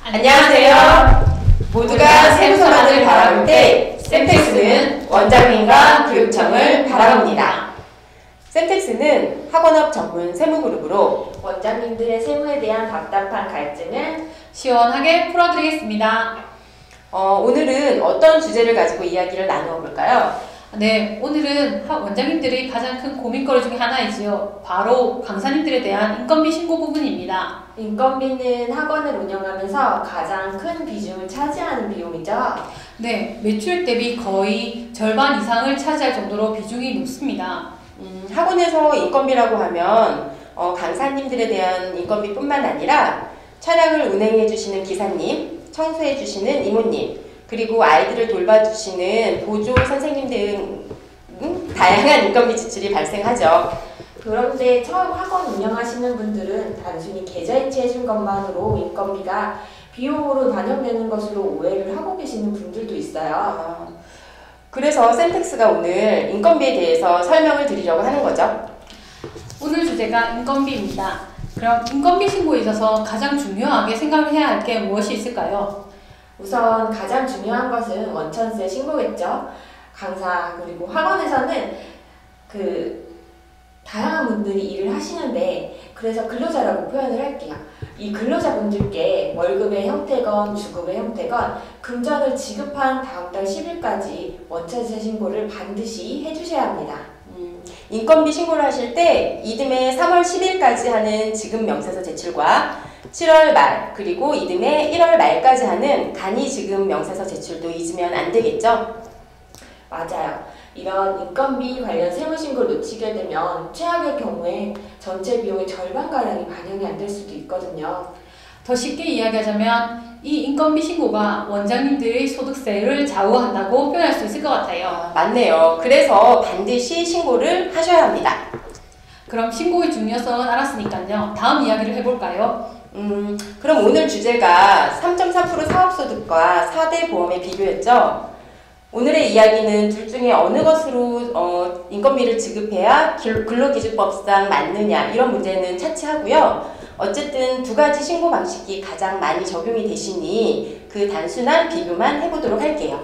안녕하세요. 모두가 세무서만을 바라볼 때 쌤텍스는 원장님과 교육청을 바라봅니다. 쌤텍스는 학원업 전문 세무그룹으로 원장님들의 세무에 대한 답답한 갈증을 시원하게 풀어드리겠습니다. 오늘은 어떤 주제를 가지고 이야기를 나누어 볼까요? 네, 오늘은 원장님들의 가장 큰 고민거리 중에 하나이지요. 바로 강사님들에 대한 인건비 신고 부분입니다. 인건비는 학원을 운영하면서 가장 큰 비중을 차지하는 비용이죠. 네, 매출액 대비 거의 절반 이상을 차지할 정도로 비중이 높습니다. 학원에서 인건비라고 하면 강사님들에 대한 인건비뿐만 아니라 차량을 운행해 주시는 기사님, 청소해 주시는 이모님, 그리고 아이들을 돌봐주시는 보조 선생님 등 다양한 인건비 지출이 발생하죠. 그런데 처음 학원 운영하시는 분들은 단순히 계좌이체 해준 것만으로 인건비가 비용으로 반영되는 것으로 오해를 하고 계시는 분들도 있어요. 그래서 쌤텍스가 오늘 인건비에 대해서 설명을 드리려고 하는 거죠. 오늘 주제가 인건비입니다. 그럼 인건비 신고에 있어서 가장 중요하게 생각을 해야 할 게 무엇이 있을까요? 우선 가장 중요한 것은 원천세 신고겠죠. 강사 그리고 학원에서는 다양한 분들이 일을 하시는데 그래서 근로자라고 표현을 할게요. 이 근로자분들께 월급의 형태건 주급의 형태건 금전을 지급한 다음 달 10일까지 원천세 신고를 반드시 해주셔야 합니다. 인건비 신고를 하실 때 이듬해 3월 10일까지 하는 지급 명세서 제출과 7월 말 그리고 이듬해 1월 말까지 하는 간이 지급 명세서 제출도 잊으면 안 되겠죠? 맞아요. 이런 인건비 관련 세무신고를 놓치게 되면 최악의 경우에 전체 비용의 절반가량이 반영이 안 될 수도 있거든요. 더 쉽게 이야기하자면 이 인건비 신고가 원장님들의 소득세를 좌우한다고 표현할 수 있을 것 같아요. 맞네요. 그래서 반드시 신고를 하셔야 합니다. 그럼 신고의 중요성은 알았으니까요. 다음 이야기를 해볼까요? 그럼 오늘 주제가 3.4% 사업소득과 4대 보험의 비교였죠? 오늘의 이야기는 둘 중에 어느 것으로 인건비를 지급해야 근로기준법상 맞느냐 이런 문제는 차치하고요. 어쨌든 두 가지 신고 방식이 가장 많이 적용이 되시니 그 단순한 비교만 해보도록 할게요.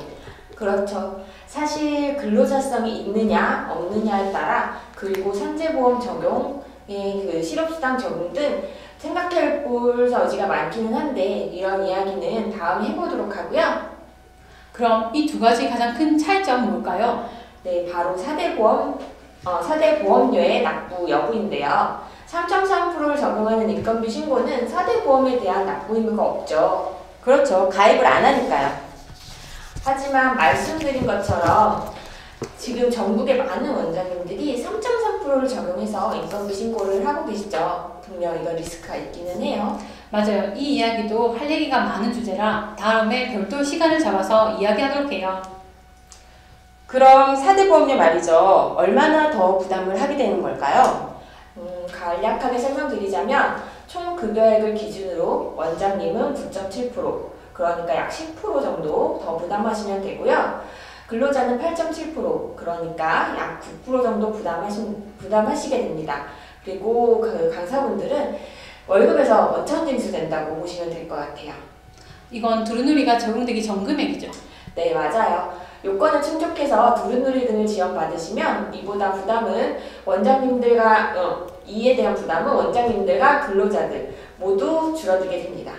그렇죠. 사실 근로자성이 있느냐 없느냐에 따라 그리고 산재보험 적용의 실업수당 적용 등 생각해 볼 여지가 많기는 한데 이런 이야기는 다음에 해보도록 하고요. 그럼 이 두 가지 가장 큰 차이점은 뭘까요? 네, 바로 4대 보험료의 납부 여부인데요. 3.3%를 적용하는 인건비 신고는 4대 보험에 대한 납부 의무가 없죠. 그렇죠. 가입을 안 하니까요. 하지만 말씀드린 것처럼 지금 전국의 많은 원장님들이 3.3%를 적용해서 인건비 신고를 하고 계시죠. 분명 이건 리스크가 있기는 해요. 맞아요. 이 이야기도 할 얘기가 많은 주제라 다음에 별도 시간을 잡아서 이야기하도록 해요. 그럼 4대 보험료 말이죠. 얼마나 더 부담을 하게 되는 걸까요? 간략하게 설명드리자면 총 급여액을 기준으로 원장님은 9.7%, 그러니까 약 10% 정도 더 부담하시면 되고요. 근로자는 8.7%, 그러니까 약 9% 정도 부담하시게 됩니다. 그리고 강사분들은 월급에서 원천 징수된다고 보시면 될 것 같아요. 이건 두루누리가 적용되기 전 금액이죠? 네, 맞아요. 요건을 충족해서 두루누리 등을 지원받으시면 이보다 부담은 이에 대한 부담은 원장님들과 근로자들 모두 줄어들게 됩니다.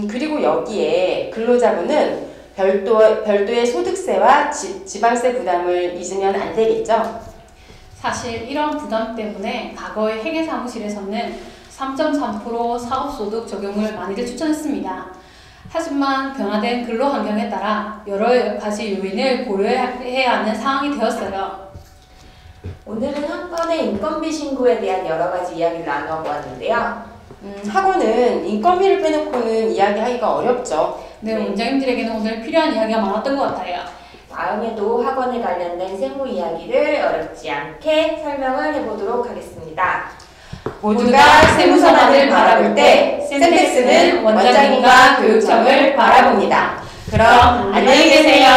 그리고 여기에 근로자분은 별도의 소득세와 지방세 부담을 잊으면 안 되겠죠? 사실 이런 부담 때문에 과거의 회계사무실에서는 3.3% 사업소득 적용을 많이들 추천했습니다. 하지만 변화된 근로 환경에 따라 여러 가지 요인을 고려해야 하는 상황이 되었어요. 오늘은 한 번에 인건비 신고에 대한 여러 가지 이야기를 나누어 보았는데요. 학원은 인건비를 빼놓고는 이야기하기가 어렵죠. 네, 원장님들에게는 오늘 필요한 이야기가 많았던 것 같아요. 다음에도 학원에 관련된 세무 이야기를 어렵지 않게 설명을 해보도록 하겠습니다. 모두가 세무서만을 바라볼 때 쌤텍스는 원장님과 교육청을 바라봅니다. 그럼 안녕히 계세요.